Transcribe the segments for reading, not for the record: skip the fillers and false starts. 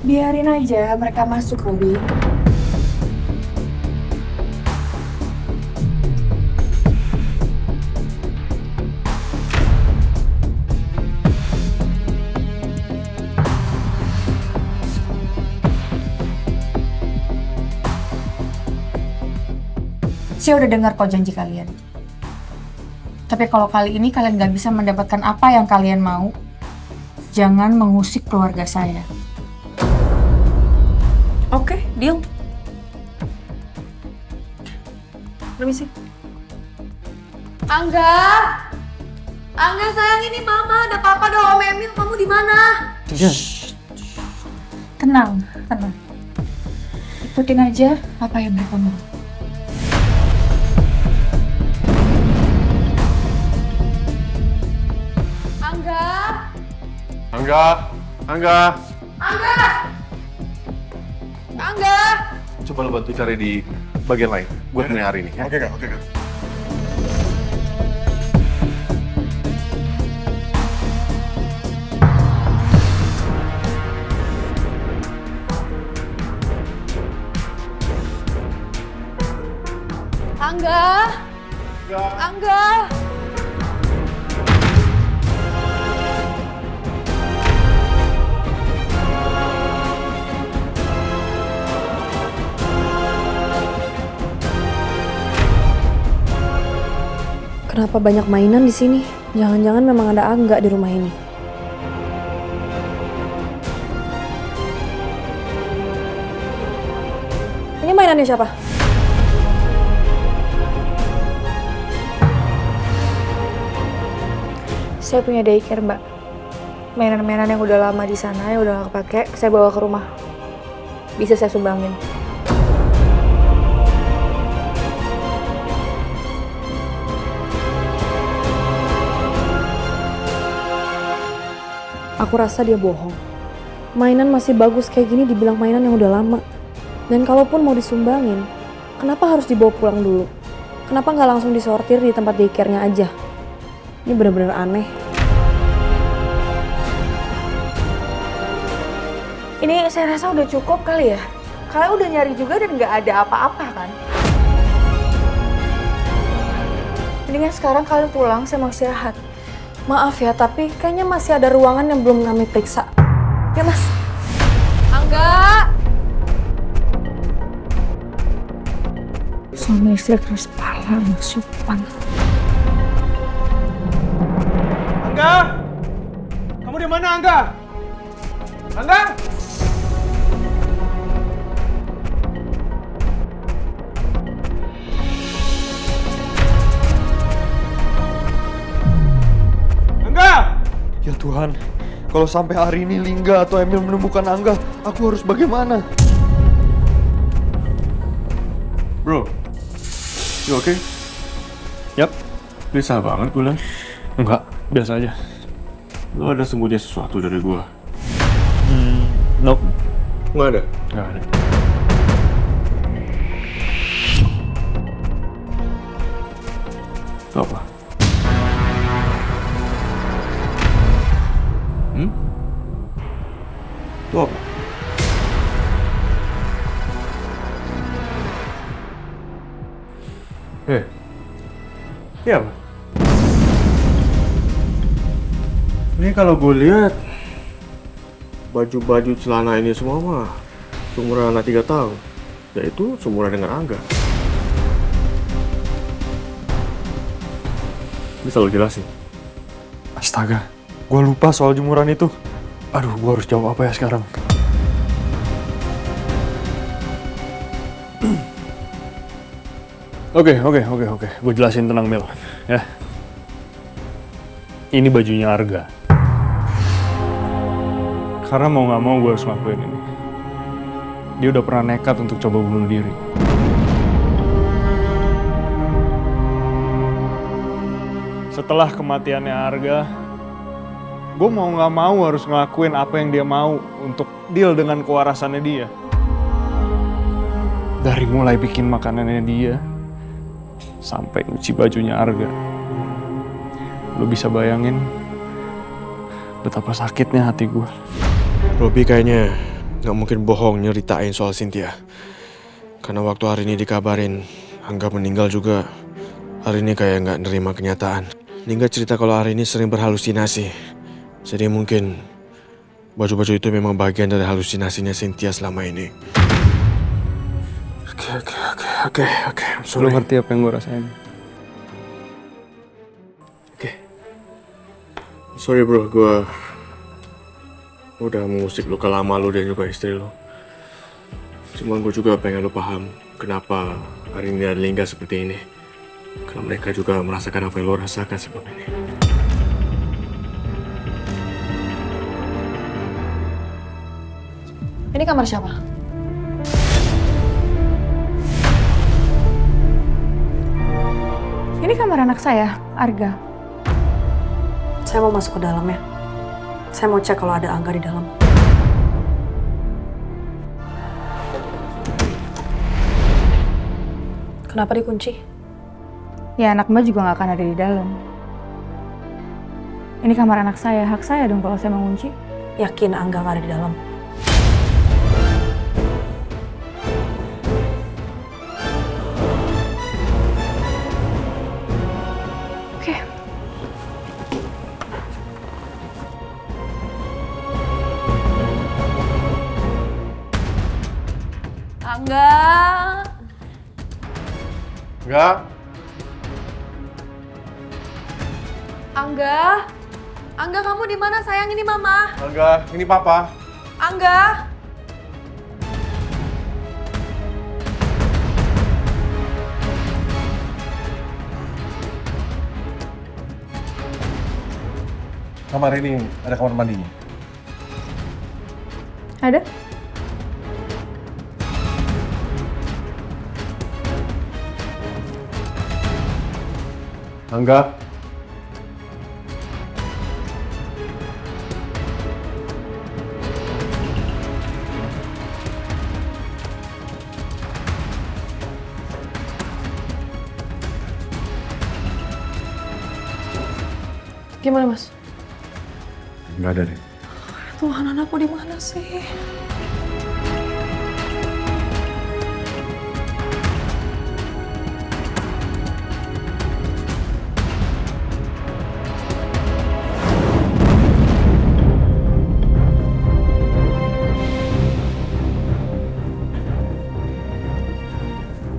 Biarin aja mereka masuk, Robi. Saya udah dengar kok janji kalian. Tapi kalau kali ini kalian nggak bisa mendapatkan apa yang kalian mau, jangan mengusik keluarga saya. Oke, deal. Permisi. Angga! Angga sayang, ini Mama. Ada Papa, ada Om Emil. Kamu di mana? Tenang, tenang. Ikutin aja apa yang mereka mau. Angga! Angga! Angga! Angga! Coba lo bantu cari di bagian lain. Gue temenin hari ini ya. Oke, Kak. Oke, Kak. Angga! Angga! Kenapa banyak mainan di sini? Jangan-jangan memang ada Angga di rumah ini. Ini mainannya siapa? Saya punya daycare, Mbak. Mainan-mainan yang udah lama di sana, yang udah nggak kepake, saya bawa ke rumah. Bisa saya sumbangin. Aku rasa dia bohong. Mainan masih bagus kayak gini dibilang mainan yang udah lama. Dan kalaupun mau disumbangin, kenapa harus dibawa pulang dulu? Kenapa nggak langsung disortir di tempat daycare-nya aja? Ini bener-bener aneh. Ini saya rasa udah cukup kali ya. Kalian udah nyari juga dan nggak ada apa-apa kan? Mendingan sekarang kalian pulang, saya mau istirahat. Maaf ya, tapi kayaknya masih ada ruangan yang belum kami periksa. Ya, Mas. Angga! Suami istri keras kepala, sopan. Angga! Kamu di mana, Angga? Angga! Ya Tuhan, kalau sampai hari ini Lingga atau Emil menemukan Angga, aku harus bagaimana? Bro, you okay? Yap, Bisa banget gue liat. enggak, biasa aja. Lo ada sembunyi sesuatu dari gue? Nope, Nggak ada. nggak ada. Itu apa? Itu apa? Iya apa? Ini kalau gue lihat baju-baju celana ini semua mah seumuran anak 3 tahun, yaitu seumuran dengan Angga. Bisa lo jelasin? Astaga, gue lupa soal jemuran itu. Aduh, gue harus jawab apa ya sekarang? Oke. Gue jelasin, tenang Mil. Ya. Ini bajunya Arga. Karena mau nggak mau gue harus ngelakuin ini. Dia udah pernah nekat untuk coba bunuh diri. Setelah kematiannya Arga, gue mau nggak mau harus ngelakuin apa yang dia mau untuk deal dengan kewarasannya dia. Dari mulai bikin makanannya dia, sampai nyuci bajunya Arga. Lo bisa bayangin betapa sakitnya hati gue. Robi kayaknya nggak mungkin bohong nyeritain soal Cynthia. Karena waktu hari ini dikabarin Angga meninggal juga, hari ini kayak nggak nerima kenyataan. Ningga cerita kalau hari ini sering berhalusinasi. Jadi mungkin baju-baju itu memang bagian dari halusinasinya Cynthia selama ini. Oke. Lu ngerti apa yang gue rasain? Sorry bro, gue udah mengusik luka lama lu dan juga istri lu. Cuma gue juga pengen lu paham kenapa hari ini ada Lingga seperti ini. Karena mereka juga merasakan apa yang lu rasakan sebelum ini. Ini kamar siapa? Ini kamar anak saya, Arga. Saya mau masuk ke dalam ya. Saya mau cek kalau ada Angga di dalam. Kenapa dikunci? Ya anak Mbak juga nggak akan ada di dalam. Ini kamar anak saya, hak saya dong kalau saya mengunci. Yakin Angga nggak ada di dalam? Oke. Angga. Enggak. Angga. Angga, kamu di mana sayang? Ini Mama. Angga, ini Papa. Angga. Kamar ini ada kamar mandinya. Ada? Angga. Gimana, Mas? Nggak ada deh. Tuhan, anakku di mana sih?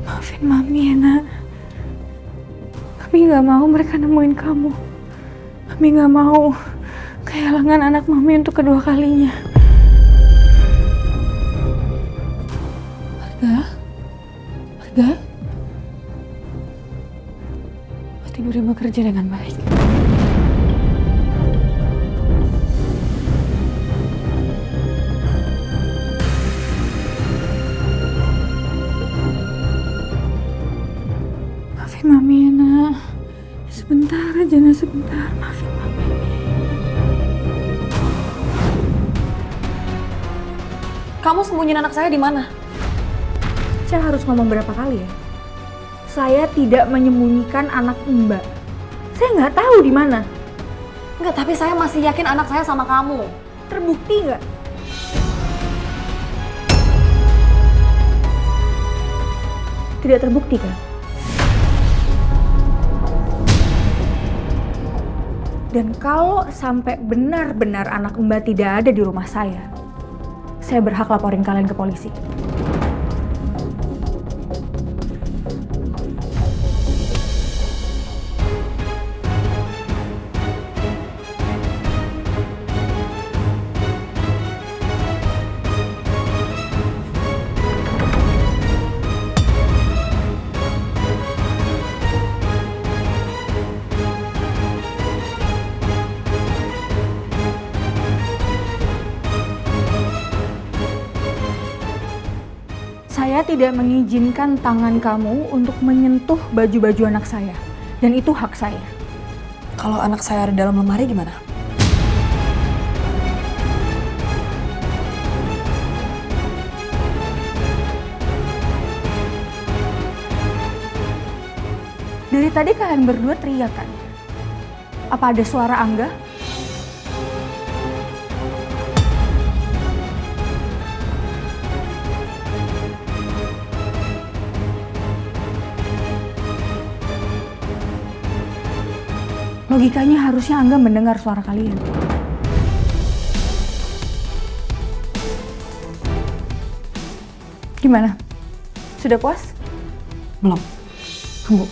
Maafin Mami ya, Nak. Mami nggak mau mereka nemuin kamu. Mami nggak mau kehilangan anak Mami untuk kedua kalinya. Arga? Tidurnya bekerja dengan baik. Maafin Mami ya, Nak. Sebentar aja, Nak, sebentar. Maafin Mami. Kamu sembunyiin anak saya di mana? Saya harus ngomong berapa kali ya? Saya tidak menyembunyikan anak Mbak. Saya nggak tahu di mana. Enggak, tapi saya masih yakin anak saya sama kamu. Terbukti nggak? Tidak terbukti kan? Dan kalau sampai benar-benar anak Mbak tidak ada di rumah saya berhak laporin kalian ke polisi. Saya tidak mengizinkan tangan kamu untuk menyentuh baju-baju anak saya. Dan itu hak saya. Kalau anak saya ada dalam lemari gimana? Dari tadi kalian berdua teriak kan? Apa ada suara Angga? Logikanya harusnya Angga mendengar suara kalian. Gimana? Sudah puas? Belum. Tunggu.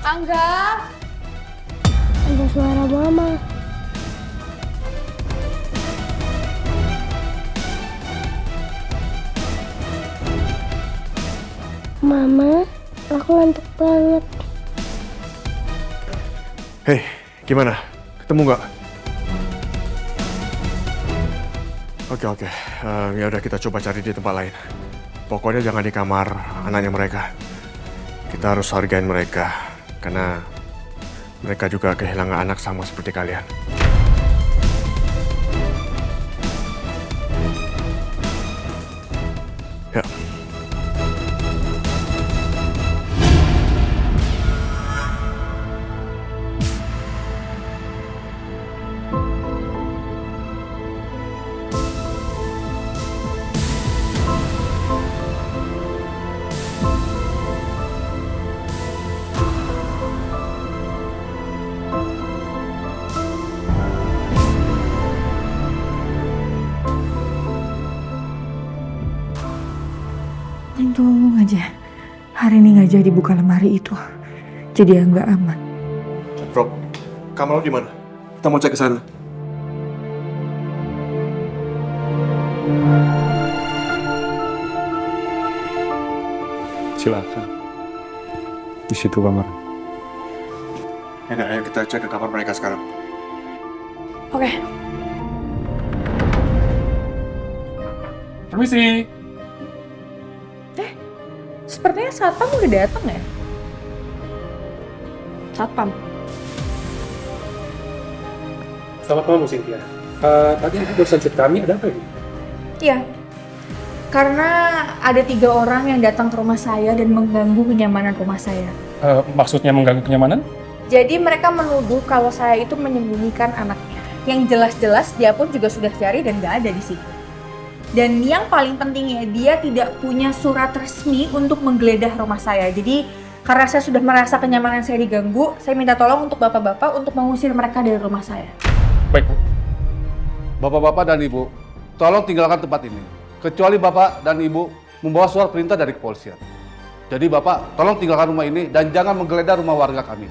Angga! Ada suara mama. Mama, aku ngantuk banget. Hei, gimana? Ketemu nggak? Oke. Ya udah kita coba cari di tempat lain. Pokoknya jangan di kamar anaknya mereka. Kita harus hargain mereka, karena mereka juga kehilangan anak sama seperti kalian. Ya. Untung aja hari ini nggak jadi buka lemari itu. Jadi nggak aman. Rob, kamar lo di mana? Kita mau cek ke sana. Silakan. Di situ kamar. Ayo kita cek ke kamar mereka sekarang. Oke. Permisi. Sepertinya satpam udah datang ya? Satpam. Selamat malam, Bu Cynthia. Tadi Ibu barusan chat kami, ada apa Ibu? Iya. Karena ada 3 orang yang datang ke rumah saya dan mengganggu kenyamanan rumah saya. Maksudnya mengganggu kenyamanan? Jadi mereka menuduh kalau saya itu menyembunyikan anaknya. Yang jelas-jelas dia pun juga sudah cari dan nggak ada di situ. Dan yang paling pentingnya, dia tidak punya surat resmi untuk menggeledah rumah saya. Jadi karena saya sudah merasa kenyamanan saya diganggu, saya minta tolong untuk bapak-bapak untuk mengusir mereka dari rumah saya. Baik, Bu. Bapak-bapak dan Ibu, tolong tinggalkan tempat ini. Kecuali Bapak dan Ibu membawa surat perintah dari kepolisian. Jadi Bapak, tolong tinggalkan rumah ini dan jangan menggeledah rumah warga kami.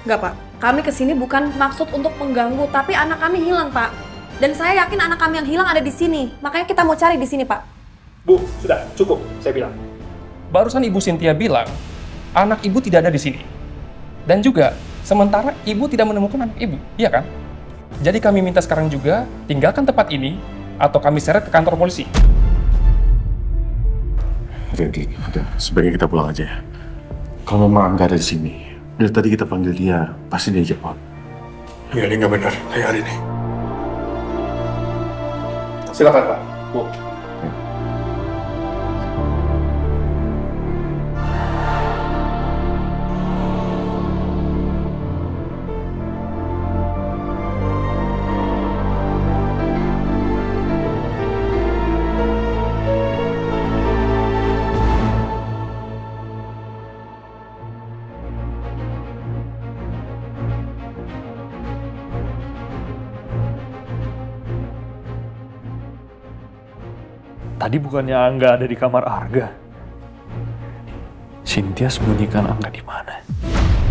Enggak, Pak. Kami kesini bukan maksud untuk mengganggu, tapi anak kami hilang, Pak. Dan saya yakin anak kami yang hilang ada di sini. Makanya kita mau cari di sini, Pak. Bu, sudah cukup, saya bilang. Barusan Ibu Cynthia bilang, anak Ibu tidak ada di sini. Dan juga, sementara Ibu tidak menemukan anak Ibu, iya kan? Jadi kami minta sekarang juga, tinggalkan tempat ini, atau kami seret ke kantor polisi. Udah, sebaiknya kita pulang aja ya. Kalau memang nggak ada di sini, dari tadi kita panggil dia, pasti dia jawab. Ya, ini nggak benar, hari ini. Silakan, Pak. Bu. Tadi bukannya Angga ada di kamar Arga? Cynthia sembunyikan Angga di mana?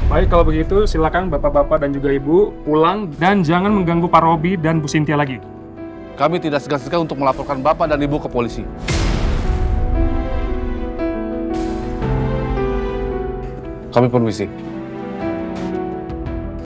Baik, kalau begitu silakan Bapak-Bapak dan juga Ibu pulang dan jangan mengganggu Pak Robi dan Bu Cynthia lagi. Kami tidak segan-segan untuk melaporkan Bapak dan Ibu ke polisi. Kami permisi.